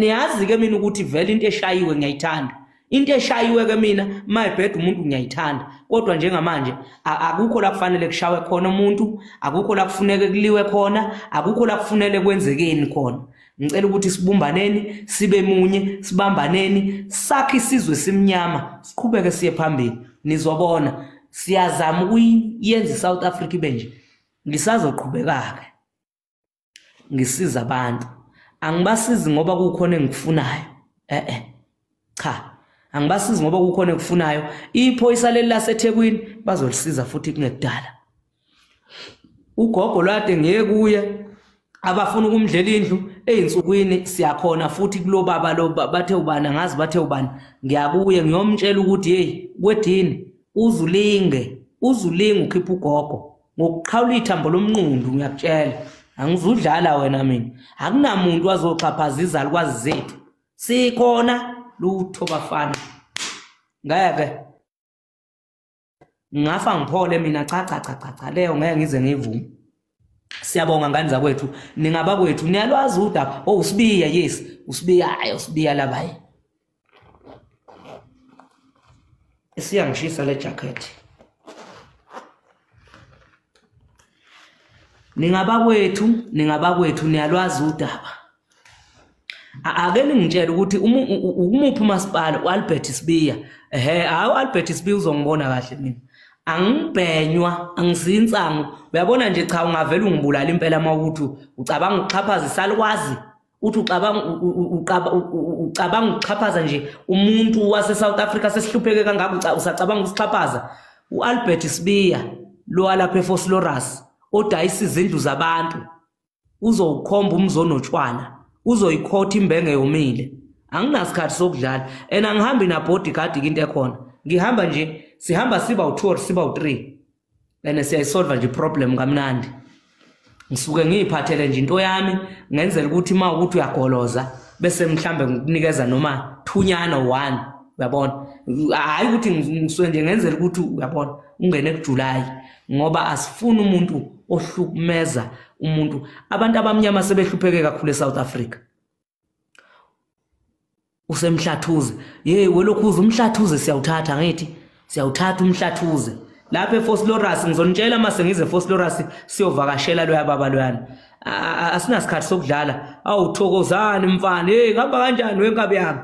niyazi ke mina ukuthi vele into eshayiwe ngiyayithanda. Into eshayiwe ke mina mayibheda umuntu ngiyayithanda. Kodwa njengamanje akukho la kufanele kushawe khona umuntu, akukho la kufuneke kuliwe khona, akukho la kufanele kwenzekeni khona. Ngicela ukuthi sibumbaneni, sibe munye, sibambaneni, sakhe isizwe simnyama, siqhubeke siye phambili. Nizobona siyazama ukuyenza iSouth Africa ibe nje. Ngisazoqhubeka ke. Ngisiza abantu. Angibasizi ngoba kukhona engikufunayo. Cha. Angibasizi ngoba kukhona engikufunayo. Iphoyisa leli laseThekwini bazolisiza futhi kungekudala. Ugogo lwade ngeke kuye abafuna ukumdlela indlu einsukwini siyakhona futhi kulo baba lo bathe ubani ngazi bathe ubani ngiyakuye ngiyomtshela ukuthi hey kwedini uzulinge ukhipha ugogo ngokuqhawula ithambo lomnqundu ngiyakutshela angizudlala wena mina akunamuntu wazoxhaphaza izalukwazi zethu sikhona lutho bafana ngeke ngafa ngiphole mina cha leyo ngeke ngize ngivume. Siyabonga ngani zakwethu ningaba kwethu niyalwazi udaba usibiya yes usibiya labayi esiyangishisa le jacket ningaba kwethu niyalwazi udaba ake ningitshela ukuthi umuphi umasipala uAlbert Sibiya uAlbert Sibiya uzongibona kahle mina angibhenywa angizinsango uyabona nje cha ungavela ungibulala impela mawukuthi ucabanga uxhaphaza isalukwazi uthi ucabanga uxhaphaza nje umuntu wase South Africa sesihlupheke kangaka usacabanga usixhaphaza uAlbert Sibiya lo alapha eFosloras odayisa izindlu zabantu uzokhomba umzono otshwana uzoyikhotha imbenge yomile anginasikhathi sokudlala angihambi na bodyguard into ekhona ngihamba nje sihamba siba u2 or siba u3 bene siyayisolve nje problem kamnandi ngisuke ngiyiphathele nje into yami ngenzela ukuthi uma ukuthi uyagoloza bese mhlambe ngikunikeza noma thunyana 1 uyabona hayi ukuthi ngisuke nje ngenzela ukuthi uyabona ungene kuJuly ngoba asifuni umuntu ohlukumeza umuntu abantu abamnyama sebehlupheke kakhulu eSouth Africa usemhlathuze welokhuza umhlathuze siyawuthatha ngithi siyawuthatha umhlathuze lapha eFosloras ngizonitshela mase ngize eFosloras siyovakashela loya baba loyana asinasikhathi sokudlala awuthokozani mfana ngihamba kanjani wenkabi yami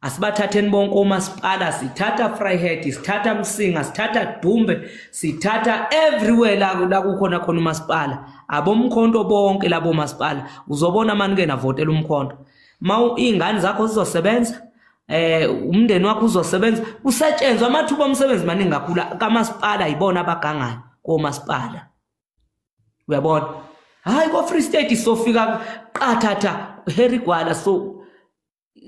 asibathatheni bonke omasipala sithatha Vryheid sithatha Msinga sithatha Dumbe sithatha everywhere la kukhona khona umasipala abomkhonto bonke labo masipala uzobona manje ke navotela umkhonto ingane zakho zizosebenza umndeni wakho uzosebenza usetshenzwa amathuba omsebenzi maningi kakhulu kamasipala ayibona abagangayo komasipala uyabona hayi ko Free State sofika qathatha Harry Gwala so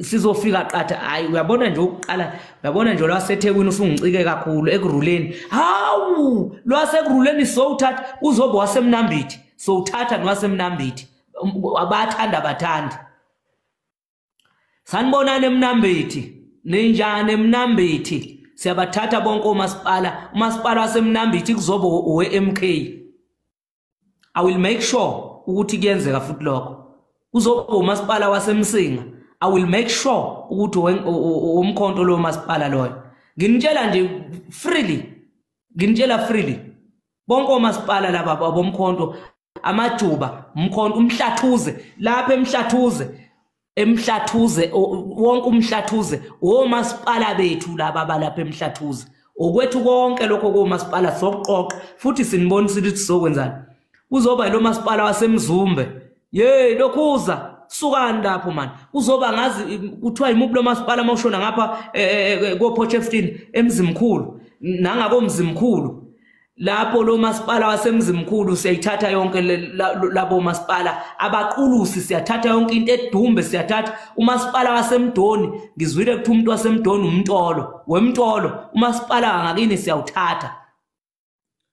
sizofika qatha hayi uyabona nje ukuqala uyabona nje lwaseThekwini usungicike kakhulu ekuruleni hawu lwasekuruleni sowuthatha uzobe wasemnambithi sowuthatha nwasemnambithi abathandi sanibonana emnambithi ninjani emnambithi siyabathatha bonke omasipala wasemnambithi kuzobe oweMK I will make sure ukuthi kuyenzeka futhi lokho uzobe umasipala wasemsinga I will make sure ukuthi umkhonto lo masipala loyo nginitshela nje freely bonke omasipala laba bomkhonto amajuba umkhonto umhlathuze lapha emhlathuze wonke umhlathuze omasipala bethu laba balapha emhlathuze okwethu konke lokho komasipala sokuqoqa futhi sinibonisa ukuthi sizokwenzani uzoba lo masipala wasemzumbe lokhuza sukani lapho man uzoba ngazi kuthiwa imuphi lo masipala mawushona ngapha ko Potchefstroom emzimkhulu nangakomzimkhulu lapho lo masipala wasemzimkhulu siyayithatha yonke labo masipala abaqulusi siyathatha yonke into eDumbe siyathatha umasipala wasemdoni ngizwile ukuthi umuntu wasemdoni umntolo wemntolo umasipala ngakini siyawuthatha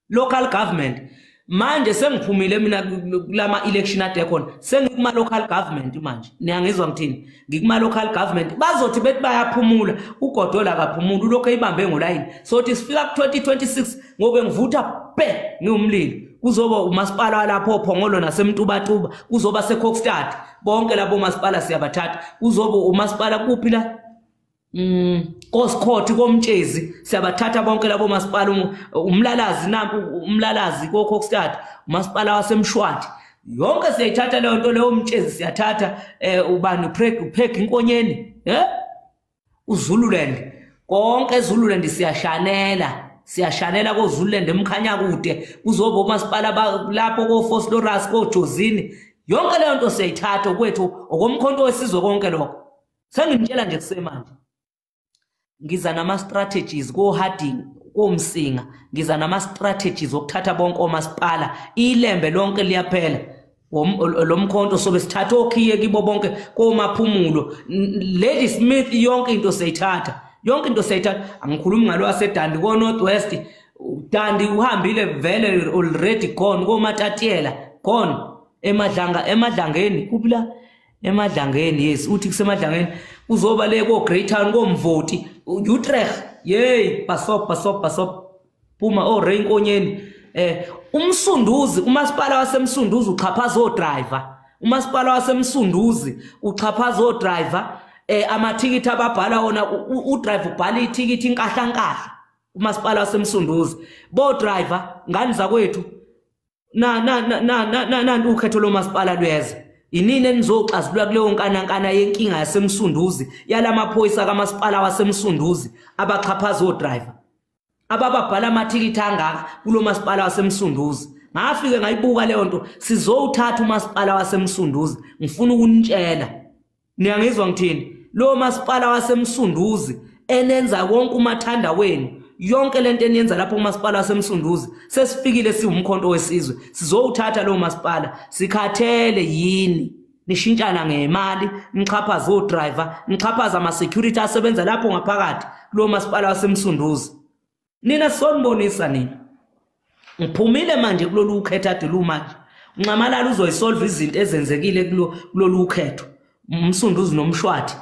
local government manje sengiphumile mina kulama election ade khona sengikuma local government manje niyangizwa ngithini ngikuma local government bazothi bethi bayaphumula uGodola akaphumula lokho eyibambe ngolayini sothi sifika ku 2026 ngobe ngivutha ngiwumlilo kuzoba umasipala lapho Phongolo naseMtubatuba, kuzoba seKokstad, bonke labo masipala siyabathatha. Kuzoba umasipala kuphi la? Kosikhothi komtshezi siyabathatha bonke labo masipala, umlalazi nampu umlalazi koKokstad, umasipala waseMshwathi. Yonke siyayithatha leyo nto leyo umtshezi siyathatha ubani uphek inkonyeni uZululand konke eZululand siyashanela koZululand emkhanya kude kuzoba umasipala lapho koFosloras koJozini yonke leyo nto siyayithatha kwethu okomkhonto wesizwe konke lokho sengintshela nje kusemanje ngiza nama strategies ko Harding komsinga ngiza nama strategies okuthatha bonke omasipala ilembe lonke liyaphela lomkhonto sobe sithatha okhiye kibo bonke komaphumulo Lady Smith yonke into seyithatha angikhulumi ngalo waseDandi ko Northwest Dandi uhambile vele already gone koMatatiyela gone emadlangeni kuphi emadlangeni yes uthi kusemadlangeni uzoba le ko Great Town komvoti Utrecht yey basop phuma Rain Konyeni umsunduzi umasipala wasemsunduzi uxhaphaza odriver umasipala wasemsunduzi uxhaphaza odriver amathikithi ababhala wona udriver ubhala ithikithi inkahlankahla umasipala wasemsunduzi bo driver ngani zakwethu na ukhetho lomasipala lweze inini enizoxazulula kuleyo nkanankana yenkinga yasemsunduzi yalamaphoyisa kamasipala wasemsunduzi abaxhaphaza odriver abababhala amathikithi angaka kulo masipala wasemsunduzi ngafike ngayibuka leyo nto sizowuthatha umasipala wasemsunduzi ngifuna ukunitshela niyangizwa ngithini lo masipala wasemsunduzi enenza konke umathanda wenu yonke lento eniyenza lapho umasipala wasemsunduzi sesifikile siwumkhonto wesizwe sizowuthatha lo masipala sikhathele yini nishintshana ngemali nichaphaza odriver nichaphaza ama security asebenza lapho ngaphakathi lo masipala wasemsunduzi nina sonibonisa nini ngiphumile manje kulolu ukhetha delu manje uncamalala uzoyisolve izinto ezenzekile kulolu ukhetho umsunduzi nomshwathi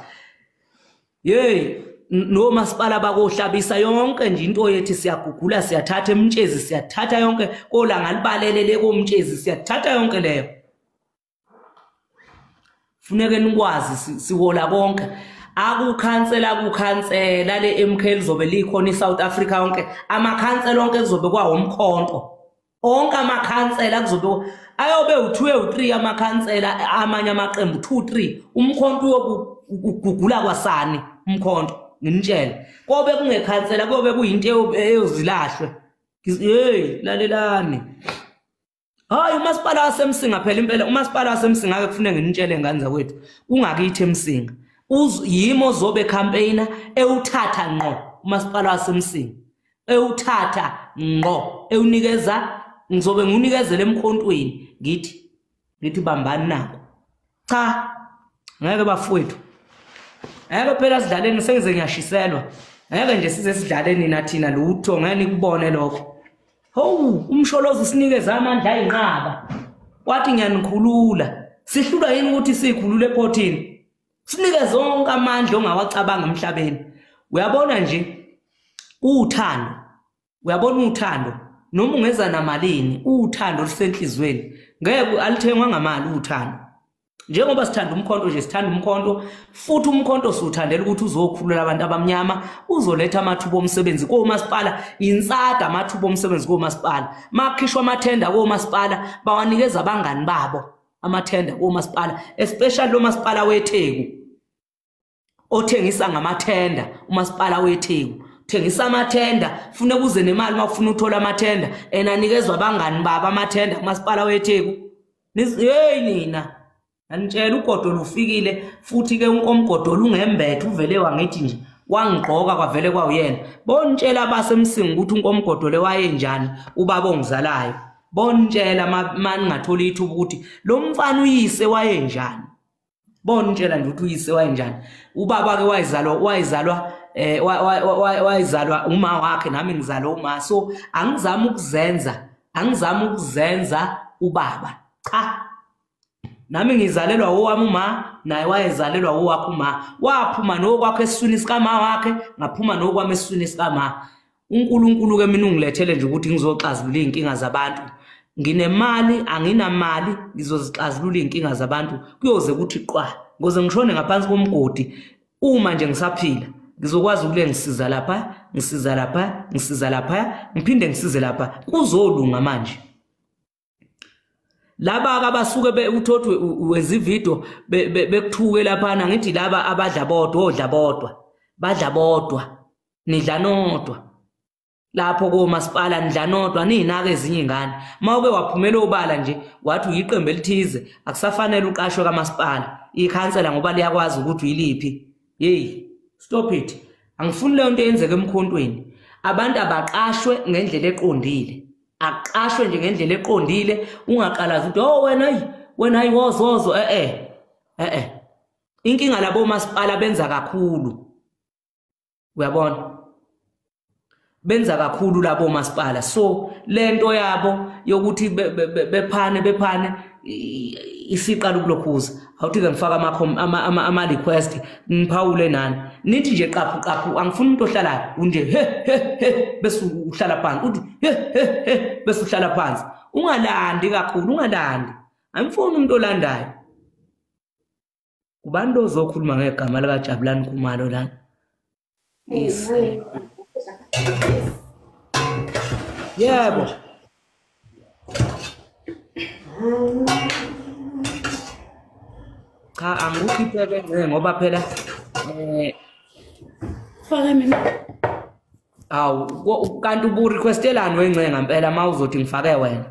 hey no masipala bakohlabisa yonke nje into yethi siyagugula siyathatha emtshezi siyathatha yonke kolanga libalelele komtshezi siyathatha yonke leyo funeke nikwazi sihola konke akukhansela le MK lizobe likhona eSouth Africa yonke amakhansela onke kuzobe kwawomkhonto onke amakhansela kuzobe ayobe u2 u3 amakhansela amanye amaqembu 2-3 umkhonto ukugugula kwasani umkhonto nginitshela kobe kungekhansela kobe kuyinto eyozilahlwe hey lalelani hayi umasipala wasemsinga phela impela umasipala wasemsinga ake kufuneka nginitshele ngani zakwethu ungakithi emsinga yimo zobe campaigner ewuthatha ngqo umasipala wasemsinga ewuthatha ngqo ewunikeza ngizobe ngunikezele emkhontweni ngithi bambani nako cha ngeke bafowethu ngeke phela sidlaleni sengize ngiyashiselwa ngeke nje size sidlaleni nathina lutho ngeke nikubone lokho umsholozi usinikeza amandla ayinqaba wathi ngiyanikhulula sihlulwa yini ukuthi sikhulule ephotini sinike zonke amandla ongawacabanga emhlabeni uyabona nje uthando uyabona uthando noma ungeza namalini uthando lisenhlizweni ngeke alithengwa ngamali uthando njengoba sithanda umkhonto nje sithanda umkhonto futhi umkhonto siuthandela ukuthi uzokhulula abantu abamnyama uzoletha amathuba omsebenzi komasipala insada amathuba omsebenzi komasipala makhishwa amathenda komasipala bawanikeza abangani babo amathenda komasipala especially lo masipala weTheku othengisa ngamathenda umasipala weTheku thengisa amathenda fune kuze nemali makufuna uthola amathenda enanikezwe abangani baba amathenda umasipala weTheku hey nina anitshela ugodolo ufikile futhi ke unkomgodolo ungembethe uvele wangithi nje wangigqoka kwavele kwawuyena bonitshela basemsinga ukuthi unkomgodolo wayenjani ubaba ongizalayo bonitshela mani ngathola ithuba ukuthi lo mfana uyise wayenjani bonitshela nje ukuthi uyise wayenjani ubaba ke wayizalwa uma wakhe nami ngizalwa uma so angizama ukuzenza ubaba cha nami ngizalelwa owami uma naye wayezalelwa owakhe uma waphuma nokwakhe esiswini sikama wakhe ngaphuma nokwami esiswini sikama uNkulunkulu ke mina ungilethele nje ukuthi ngizoxazulula inkinga zabantu nginemali anginamali ngizozixazulula inkinga zabantu kuyoze kuthi qwa ngoze ngishone ngaphansi komgodi uma nje ngisaphila ngizokwazi ukule ngisiza lapha ngisiza lapha ngisiza lapha ngiphinde ngisize lapha kuzolunga manje laba abasuke uthothwe wenza ivideo bekuthuke lapha ngithi laba abadla bodwa odla bodwa badla bodwa nidla nodwa lapho komasipala nidla nodwa ninake ezinye ingane mawuke waphumela obala nje wathi uyiqembu elithize akusafanele uqashwe kamasipala ikhansela ngoba liyakwazi ukuthi uyiliphi hey stop it angifuni leyo nto yenzeke emkhontweni abantu abaqashwe ngendlela eqondile aqashwe nje ngendlela eqondile ungaqalazi ukuthi oh wena ayiwozo inkinga labo masipala benza kakhulu uyabona benza kakhulu labo masipala so lento yabo yokuthi bephane isiqala ukulokhuza awuthi ke ngifaka ama request ngiphawule nani nithi nje qaphu angifuni umuntu ohlala unje bese uhlala phansi uthi bese uhlala phansi ungalandi kakhulu ungalandi angifuni umuntu olandayo kubantu ozokhuluma ngegama lika Jabulani Khumalo lana yebo cha angukhipheke ngoba phela faka mina awu kanti ubu requestelani wengcenga ngempela mawuzothi ngifake wena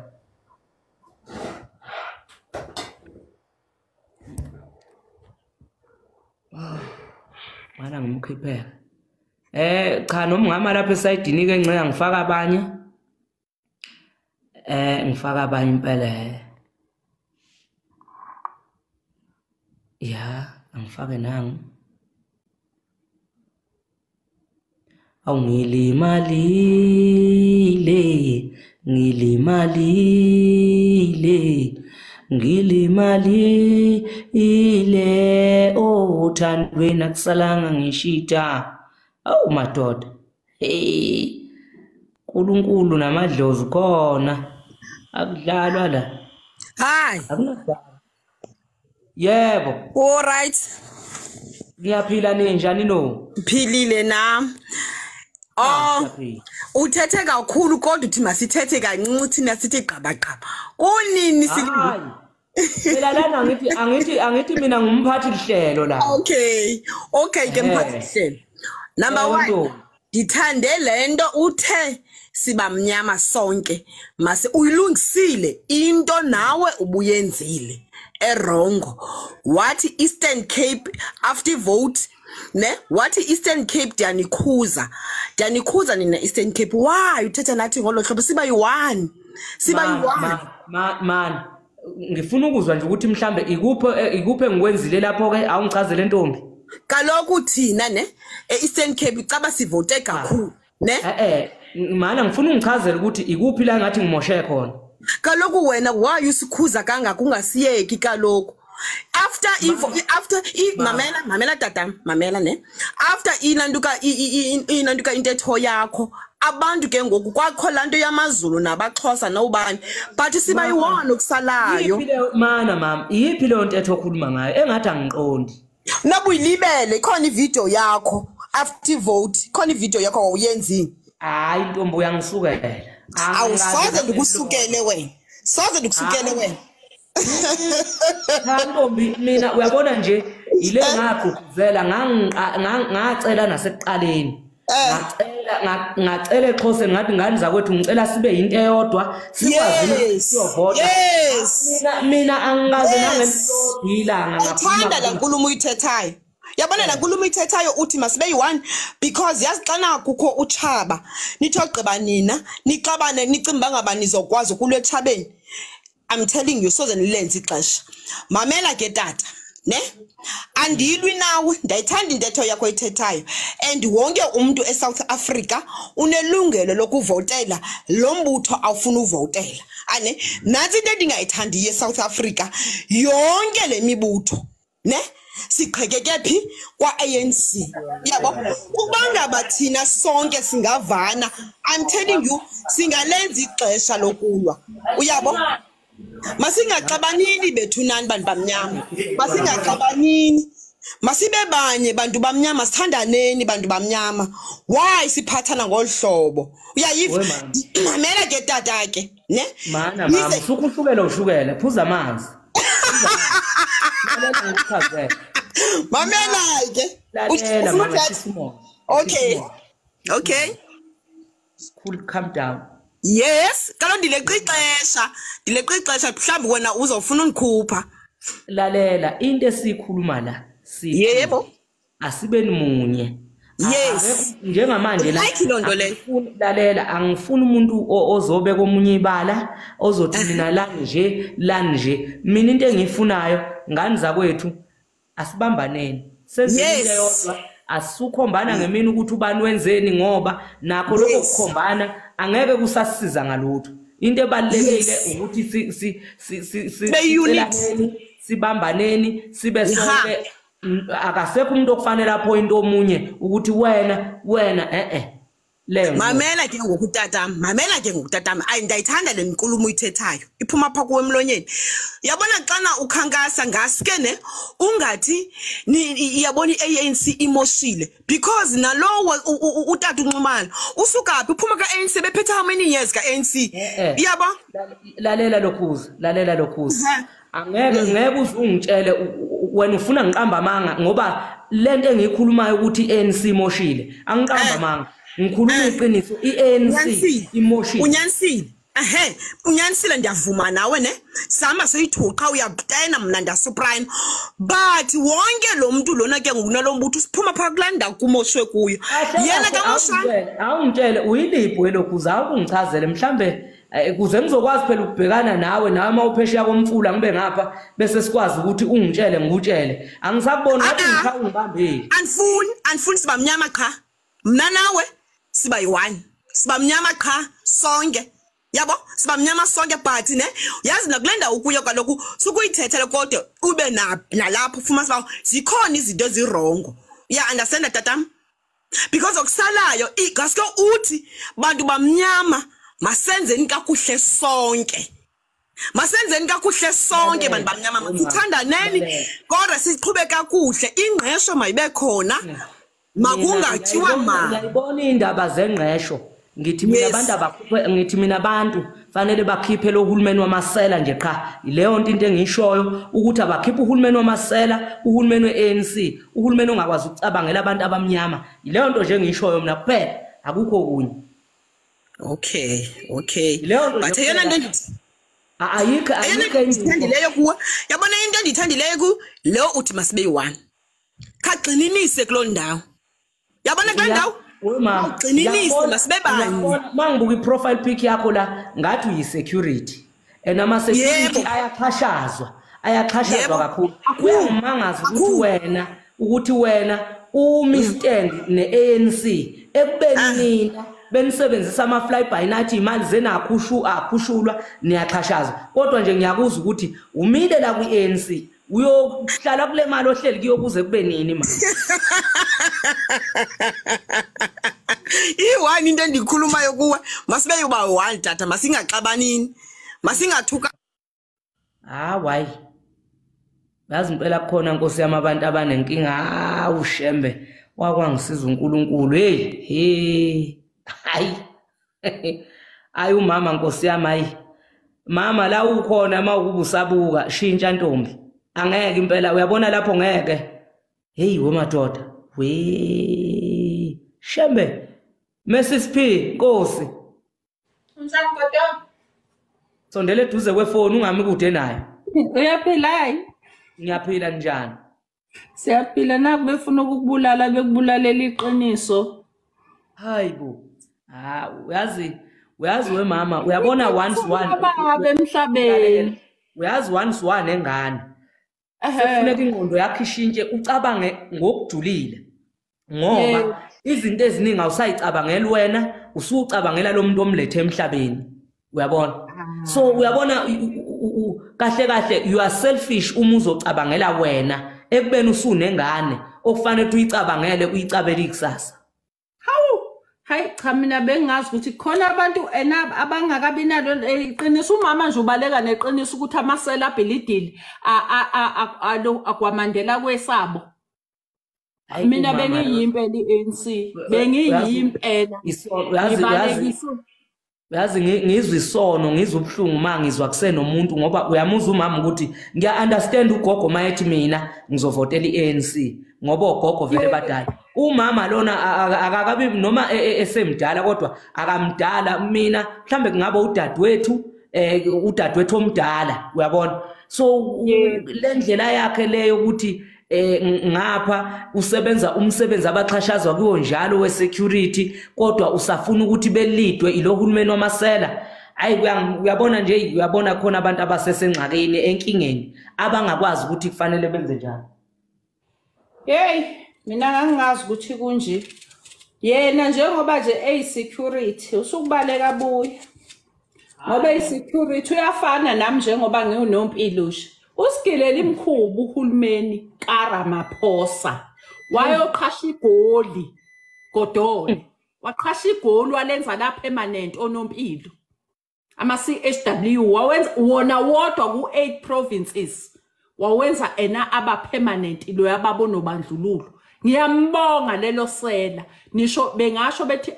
mana ngimkhipheka cha noma ngama lapha esayidini ke ngcenga ngifaka abanye ngifaka abanye impela ya angifake nangu ngilimalile othandweni akusalanga ngishita awu madoda uNkulunkulu namadlozi khona akudlalwa la hayi akunadala yebo all right ngiyaphila ninjani no philile nami uthethe kakhulu kodwa uthi masithethe kancinci thina sithi gqaba kunini phela lana angithi mina ngumphathi lihlelo la okay ke mphathi lihlelo number 1 ngithande lento uthe siba mnyama sonke mase uyilungisile into nawe ubuyenzile erongo wathi Eastern Cape after vote ne wathi Eastern Cape Danikhuza nina Eastern Cape why uthetha nathi ngolo hlobo siba yi1 man ngifuna ukuzwa nje ukuthi mhlambe ikuphe engikwenzile lapho ke awungichazele ntombi kaloku thina ne Eastern Cape icaba sivote kakhulu ne mana ngifuna ungichazele ukuthi ikuphi la ngathi ngimoshe khona kaloku wena why usikhuza kangaka ungasiyeki kaloku after mamela tata mamela ne after inanduka intetho yakho abantu ke ngoku kwakho lanto yamaZulu nabaXhosa nobani but siba yiwona okusalayo mana mama yipi leyo ntetho okhuluma ngayo engathi angiqondi nabuyilibele ikhona ivideo yakho after vote ikhona ivideo yakho awuyenzini hayi ntombi uyangisukela awusoze ndikusukele wena Ntombi mina uyabona nje ile ngagqugquzela ngacela nasekuqaleni ngacela eXhosa ngathi ngani zakwethu ngicela sibe into eyodwa sikwazi siyovota mina angaze nangelilanga ngaphanda la nkulumo uyithethayo yabona la nkulumo uyithethayo uthi masibe yi1 because yazixana kukho utshaba nithi ogqiba nina nixabane nicimba ngabani zokwazi kulwethabeni I'm telling you soze nilenze ixesha mamela ke tata ne andilwi nawe ndayithanda intetho yakho ithethayo and wonke umuntu eSouth Africa unelungelo lokuvotela lo mbutho awufuna uvotela nathi into endingayithandi eSouth Africa yonke lemibutho ne siqhekeke phi kwa-ANC yabo ubangaba thina sonke singavana I'm telling you singalenza ixesha lokulwa uyabo masingaxabanini bethu nani bantu bamnyama masingaxabanini masibe banye bantu bamnyama sithandaneni bantu bamnyama why siphathana ngolhlobo uyayiva mamela ke tata ke ne mana mama usukuhlukela ushukela phuza amanzi mamela ke okay cool calm down yes kalo ndileqa ixesha mhlawumbi wena uzofuna undikhupha lalela into esikhuluma la yebo asibeni munye yes njengamanje la like lonto le lalela angifuni umuntu ozobe komunye ibala ozothi mina la nje mina into engiyifunayo ngani zakwethu asibambaneni sezile yodwa asukhombana ngemini ukuthi ubani wenzeni ngoba nakho lokho kukhombana angeke kusasiza ngalutho into ebalekile ukuthi sibambaneni sibe sonke akasekho umuntu okufanele aphoint omunye ukuthi wena leyo mamela ke ngokutatam ayindayithanda le nkulumo uyithethayo iphuma pha kuwe emlonyeni yabona xana ukhankasa ngaske ne ungathi iyabona iANC imoshile because nalowo utata uNxumalo usukaphi uphuma kaANC bephethe how many years kaANC yaba lalela lokhuza angeke uzungitshele wena ufuna ngiqamba amanga ngoba lento engiyikhulumayo ukuthi iANC imoshile angiqamba amanga ngikhuluma iqiniso iANC imoshile unyanisile ndiyavuma nawe ne sama seyithuqa uyabutena mna ndasuprime but wonke lo muntu lona ke ngokunalo mbutho usiphuma pha kulanda kumoshwe kuyo yena kamoshwa awungitshele uyilipho elokhuza awungichazele mhlambe kuze ngizokwazi phela ukubhekana nawe mawuphesheya komfula ngibe ngapha bese sikwazi ukuthi ungitshele ngikutshele angisakubona ukuthi ngibambile anifuni sibamnyama cha mna nawe siba yi1 sibamnyama cha sonke yabo sibamnyama sonke but ne yazi nakulenda ukuyo kaloku sukuyithethele kodwa ube nalapho ufuma sibawo zikhona izinto ezirongo understand tatam because okusalayo igaske uthi bantu bamnyama masenzeni kakuhle sonke bantu bamnyama masithandaneni kodwa siqhube kakuhle ingqesho mayibe khona makungathiwa ngiyayibona indaba zengqesho ngithi mina abantu fanele bakhiphe lo hulumeni wamasela nje qha ileyo into engiyishoyo ukuthi abakhiphe uhulumeni wamasela uhulumeni weANC uhulumeni ongakwazi ukucabangela abantu abamnyama ileyo nto nje engiyishoyo mina kuphela akukho kunye okay but yena nto ayikho endithandileyo kuwe yabona into endithandileyo ku lo uthi masibe yi1 kagxininise kulo ndawo yabona kulo ndawo ugxininise masibe banye mangibuka iprofile pic yakho la ngathi uyisecurity ama security ayaxhashazwa kakhulu uyamangaza ukuthi wena stand neANC ekubeni nina benisebenzisa ama fly by night imali zena akhushulwa niyaxhashazwa kodwa nje ngiyakuzwa ukuthi umile la kwiANC uyohlala kule mali ohleli kuyokuze kube nini manje i1 into endikhulumayo kuwe masibe yuba 1 tata masingaxabanini masingathuka why yazi impela khona Nkosi yami abantu abanenkinga ushembe wakwangisiza uNkulunkulu hayi umama Nkosi yami hayi mama la ukhona mawukubusabuka shintsha ntombi angeke impela uyabona lapho ngeke wemadoda shembe Mrs P Nkosi Msankoto sondele eduze kwefoni ungami kude nayo uyaphila hayi ngiyaphila njani siyaphila naku befuna ukukubulala bekubulalela iqiniso hayibo uyazi wemama uyabona once emhlabeni uyazi once engane sekufuneka ingqondo yakho ishintshe ucabange ngokujulile ngoba izinto eziningi awusayicabangela wena usucabangela lo muntu omlethe emhlabeni uyabona so uyabona kahle you are selfish uma uzocabangela wena ekubeni usunengane okufanele ukuthi uyicabangele uyicabele ikusasa. Hawu, hayi cha mina bengazi ukuthi khona abantu abangakabi nalo iqiniso umama nje ubaleka neqiniso ukuthi amasela abhilidili akwamandela kwesabo. Mina bengiyimpela iANC, bengiyimpela. Yazi ngizwe isono ngizwe ubhlungu mangizwa kusenomuntu ngoba uyamuza umama ukuthi ngiya understand ugogo mayethi mina ngizovotela iANC ngoba ogogo vele badala. Umama lona akakabi noma esemdala kodwa akamdala mina mhlambe kungabe udadewethu omdala uyabona. So le ndlela yakhe leyo ukuthi ngapha usebenza umsebenzi abaxhashazwa kuwo njalo we-security kodwa usafuna ukuthi belidwe ilohulumeni wamasela. Hayi uyabona nje uyabona khona abantu abasesengxakeni enkingeni abangakwazi ukuthi kufanele benze njani. Hey mina ngangazi ukuthi kunje yena njengoba nje security usukubaleka buya ngoba security uyafana nami njengoba ngiunompilo nje. Usigilela imkhubu uhulumeni kaRamaphosa wayoqhasha igoli Godole waqhasha igoli walenza la permanent onompilo ama-CHW wawenza wona wodwa ku-8 provinces wawenza ena aba permanent lo yababona obandlululo. Ngiyambonga lelo sela nisho bengasho bethi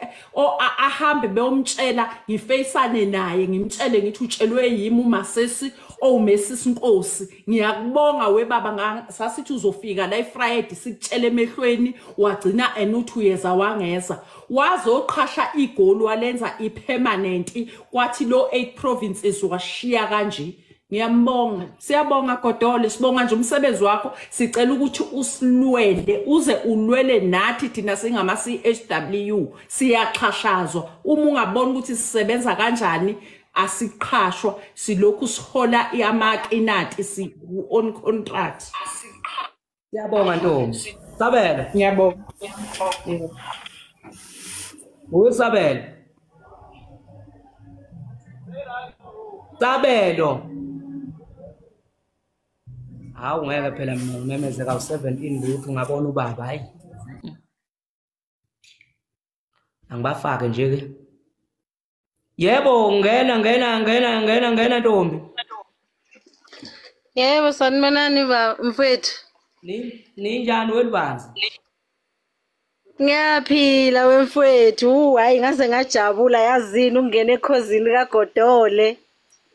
ahambe beyomtshela ngifacane naye ngimtshele ngithi utshelwe yimi uMasesi uMesisi Nkosi. Ngiyakubonga webaba sasithi uzofika la eFriday sikutshele emehlweni wagcina enuthi uyeza wangeza wazoqhasha igoli walenza ipermanent kwathi lo 8 provinces washiya kanje. Ngiyambonga siyabonga Godole sibonga nje umsebenzi wakho sicela ukuthi usilwele uze ulwele nathi thina singama-CHW siyaxhashazwa uma ungabona ukuthi sisebenza kanjani asiqhashwa silokhu sihola amakinati si on contract. Siyabonga Ntombi. Sabela Ngiyabonga. Usabela Sabelo hawu ngeke phela mina ngimemezeka u17 lutho ungabona ubaba hayi angibafake nje ke. Yebo ngena Ntombi. Yebo sanibonani mfowethu. Ninjani welibanzi? Ngiyaphila wemfowethu hayi ngase ngajabula yazini ungene ekhosini kaGodole.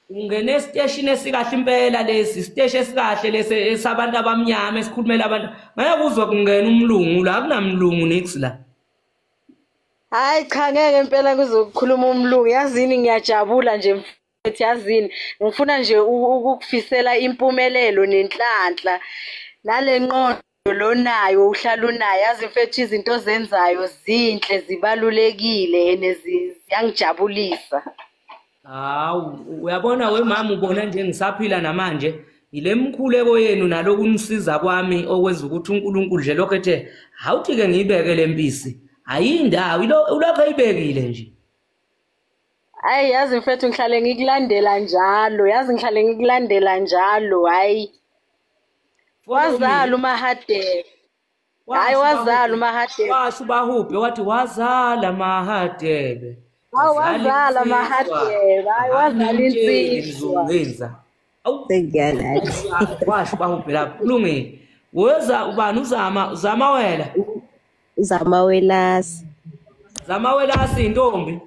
Ungene esiteshini esikahle impela lesi siteshi esikahle lesi esabantu abamnyama esikhulumela abantu ngeke kuzwe kungena umlungu la akunamlungu nix la. Hayi cha ngeke impela kuzokhuluma umlungu yazini ngiyajabula nje mfowethu yazini ngifuna nje ukukufisela impumelelo nenhlanhla nale nqondo lonayo uhlala unayo yazi mfethu izinto zenzayo zinhle zibalulekile neziyangijabulisa. Hawu uyabona wemama ubona nje ngisaphila namanje ile mkhuleko yenu nalokunisiza kwami okwenza ukuthi uNkulunkulu nje lokho ethe hawuthi ke ngiyibeke lempisi ayindawo ulokho ayibekile nje. Hayi yazi mfethu ngihlale ngikulandela njalo yazi ngihlale ngikulandela njalo hayi wazala uMahadebe. Hayi wazala uMahadebe. Washo bahuphe wathi wazala Mahadebe. Wazala Mahadebe. Hayi wazala insizwa. Awubengela. Washo bahuphe lapho kulungile. Weza ubani uzama wela? Zamawelasi. Zamawelasi intombi.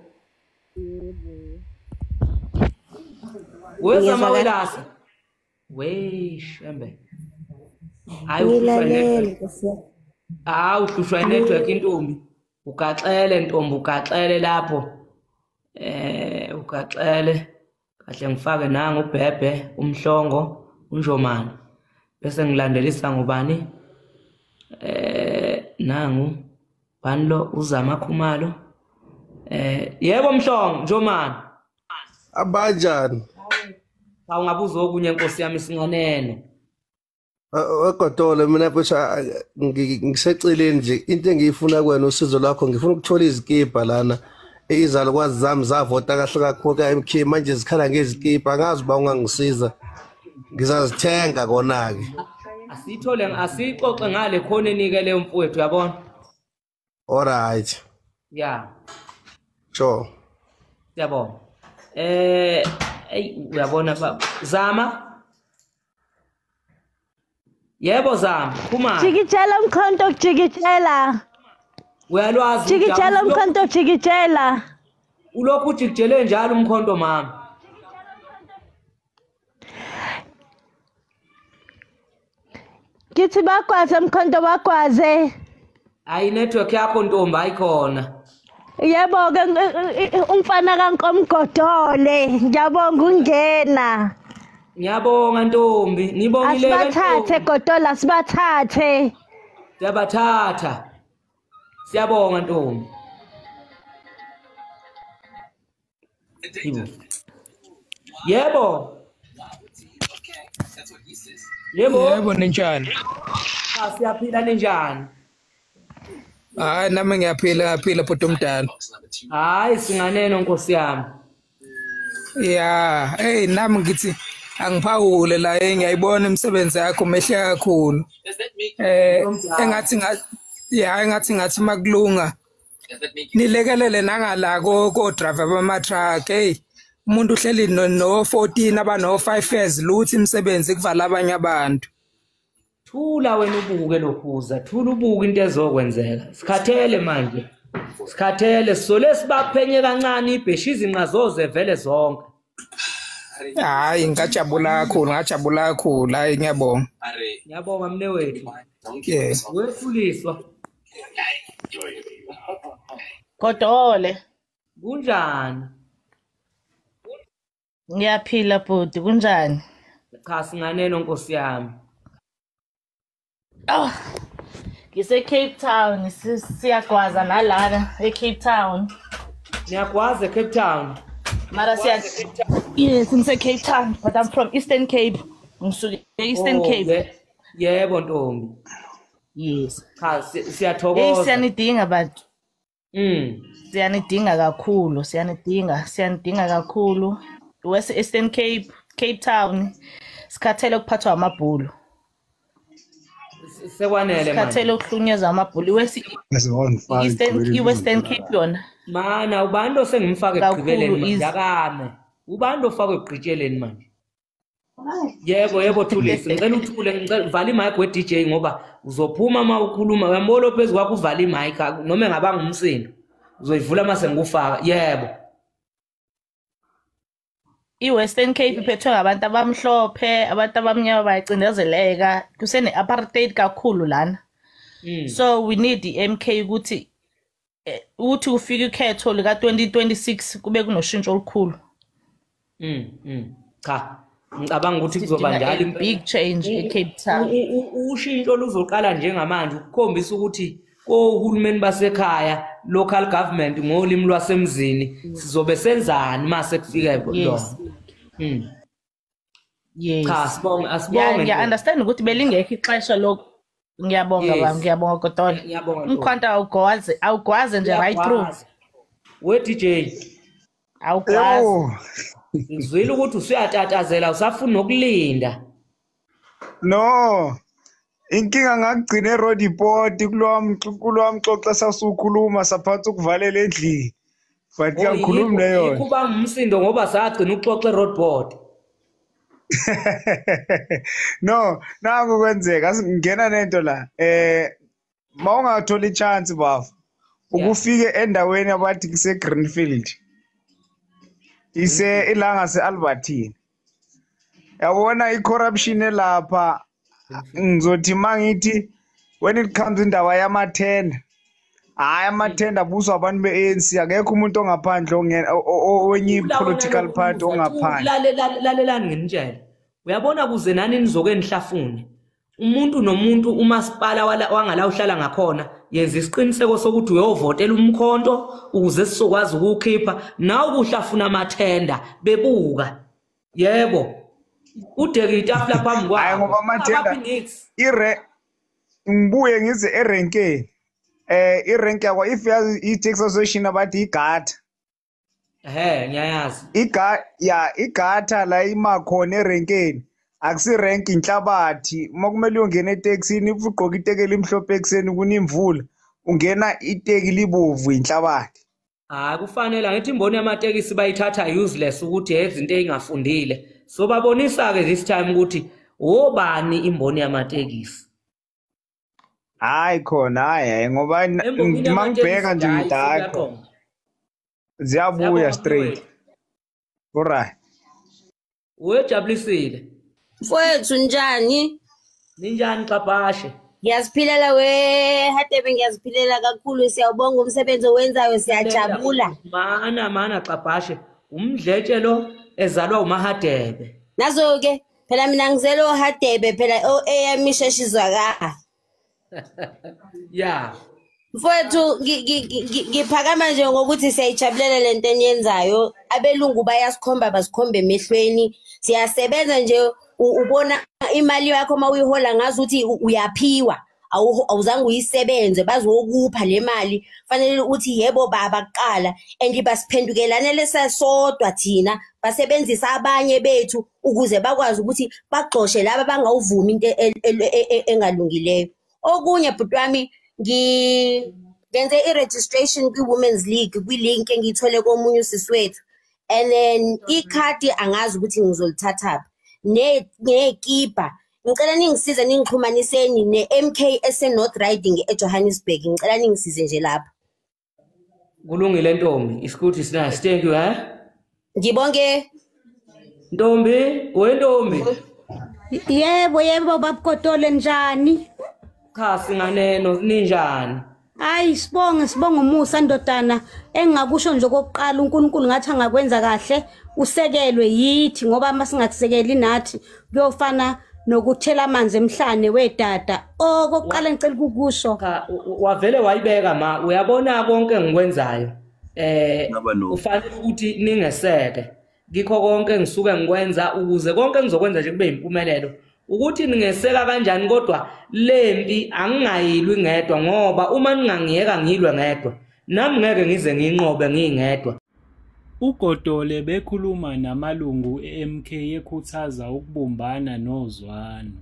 Weza mawelasi. Shembe. Hayi uhlushwa network intombi ugaxele ntombi ugaxele lapho ugaxele kahle ngifake nanga uBhebhe umhlongo uNjomani bese ngilandelisa ngubani nangu banlo uzama Khumalo yebo mhlongo Njomani abanjani awungabuza okunye Nkosi yami singanene. Godole mina mfethu ngiseceleni nje into engiyifuna kuwena usizo lwakho ngifuna ukuthola izikipa lana izalukwazi zami zavota kahle kakhulu kaMK manje zikhala ngezikipa angazi ba ungangisiza ngizazithenga kona ke asithole asixoxe ngale khona enike leyo mfowethu uyabona All right. yeah Sure. siyabona uyabona baba Zama yebo Zama phuma Jikijela umkhonto jikijela. uyalwazi Jikijela umkhonto jikijela. ulokhu ujikijele njalo umkhonto mama Kithi bakwaze umkhonto bakwaze. hayi network yakho ntombi ayikhona Yebo ke umfana kaNkomgodole ngiyabonga ungena. ngiyabonga ntombi nibongile Asibathathe Godola sibathathe. siyabathatha siyabonga ntombi yebo Yebo ninjani? siyaphila ninjani Hayi nami ngiyaphila bhuti omdala. hayi singaneno nkosi yami Yeah, hey nami ngithi angiphawule la ngiyayibona imisebenzi yakho mehle kakhulu. Engathi makulunga. Nilekelele nangala ko driver bama truck hey. Umuntu uhleli no 14 abano 5 years luthi imisebenzi kuvala abanye abantu. thula wena ubuke lokhuza thula ubuke into ezokwenzeka sikhathele manje sikhathele sisole sibaphenye kancane ibheshi izinqazoze vele zonke Hayi ngajabula kakhulu hayi ngiyabonga. ngiyabonga mne wethu Yeah. wefuliswa Godole. kunjani Ngiyaphila bhuti kunjani? cha singaneno nkosi yami Oh. Ngise Cape Town siyagwaza nalana eCape Town. niyakwazi eCape Town Mara Yes, ngise Cape Town, but I'm from Eastern Cape. Ngisuke Eastern Cape. yebo ntombi Yes. cha Hey siyathokoza siyanidinga bantu. Siyanidinga kakhulu. West Eastern Cape Town. Sikhathele ukuphathwa amabhulu. sekwanele Sikhathele manje ukuhlunyezwa amabhulu Western Cape yona. mana ubantu sengimfaka egqibeleni manje akame ubantu ofaka egqitsheleni manje yebo Thulisi ngicela uthule ngicela vala imic we DJ ngoba uzophuma uma ukhuluma uyambolo phezulu kwakho uvala imic noma engaba ngumsindo uzoyivula mase ngikufaka yebo I-Western Cape iphethwe ngabantu abamhlophe, abantu abamnyama bayacindezeleka. Kusene apartheid kakhulu lana. So we need the MK ukuthi ufike ukhetho lika 2026 kube kunoshintsho olukhulu. cha ngicabanga ukuthi kuzoba njalo Big change eCape Town. Ushintsho luzoqala njengamanje ukukhombisa ukuthi kohulumeni basekhaya local government ngolimi lwasemzini sizobe senzani mase kufika lona Yes. cha asibonge Yeah, understand ukuthi belingekho ixesha lokho. Ngiyabonga Yes. bami, ngiyabonga Godola. Ngiyabonga Umkhonto awugwaze nje right through. we DJ Awugwaze. ngizwile ukuthi usuyatatazela usafuna nokulinda No. Inkinga ngakugcina eroad report kulwami xoxa sasukhuluma saphatha ukuvalela endlini. But ngiyakhuluma leyo. kuba ngumsindo ngoba sagcina ukuxoxa roadboard No, nangu kwenzeka ngena nento la. Mawungathola ichance bafu. Ukufike endaweni abathi kuse Greenfield. Ise ilanga seAlbertine. Yabona icorruption elapha ngizothi mangithi when it comes indaba yamathenda hayi amathenda abuswa abantu beANC akekho umuntu ongaphandle onye political party ongaphandle lalelani nginitshela uyabona kuze nani nizoke nihlafune umuntu nomuntu umasipala wangala uhlala ngakhona yenza isiqiniseko sokuthi uyovotela umkhonto ukuze sizokwazi ukukhipha nawe ukuhlafuna amathenda bebuka yebo udeke itafula phambi kwakho hayi ngoba amathenda ngibuye ngize erenkeni irenki yakwa if yazi i-tax association abathi igata ngiyayazi igata la imakhona erenkeni akusirank inhlabathi uma kumele ungena etekisini ugqoka iteki elimhlophe ekseni kunimvula ungena iteki libovu inhlabathi. Kufanele ngithi imboni yamatekisi bayithatha useless ukuthi izinto ezingafundile. So babonisa ke this time ukuthi obani imboni yamatekisi. Hayi khona hayi ngoba mangibheka nje ngidakho. Ziyabuya straight. Alright. Wejabulisile. Mfowethu njani? Ninjani Xabashe? Ngiyaziphilela Hadebe ngiyaziphilela kakhulu siyabonga umsebenzi owenzayo siyajabula. Mana Xabashe umdletshe lo ezalwa uMahadebe. Nazo ke phela mina ngizelo Hadebe phela eyamisheshizwa ka. Yeah. Mfowethu ngiphakama nje ngokuthi siyayijabulela lento eniyenzayo. Abelungu bayasikhomba basikhombe emehlweni. Siyasebenza nje ubona imali yakho uma uyihola ngazi ukuthi uyaphiwa awuzange uyisebenze bazokupha le mali fanele uthi yebo baba kuqala and basiphendukelane lesasodwa thina basebenzisa abanye bethu ukuze bakwazi ukuthi bagxoshe laba bangawuvumi into engalungileyo. Okunye bhuti wami ngenze i-registration kwi-Women's League kwi-link engiyithole komunye usiswethu and then ikhadi angazi ukuthi ngizolithatha nekipa ngicela ningisize ningixhumaniseni ne-MK North Riding eJohannesburg ngicela ningisize nje lapha. Kulungile ntombi isikuthi sina thank you ngibonge ntombi wentombi. Yebo babukotole njani? Cha singaneno ninjani? Hayi sibonga umusa ndodana engingakusho nje kokuqala uNkulunkulu ngathi angakwenza kahle usekelwe yithi ngoba masingakusekeli nathi kuyofana nokuthela amanzi emhlane wedada. Kokuqala ngicela ukukusho wavele wayibeka ma uyabona konke engikwenzayo ufanele ukuthi ningeseke ngikho konke ngisuke ngikwenza ukuze konke engizokwenza nje kube impumelelo ukuthi ningeseka kanjani kodwa lempi angingayilwi ngedwa ngoba uma ningangiyeka ngilwe ngedwa nami ngeke ngize ngiyinqobe ngingedwa. uGodole bekhuluma namalungu eMK ekhuthaza ukubumbana nozwano.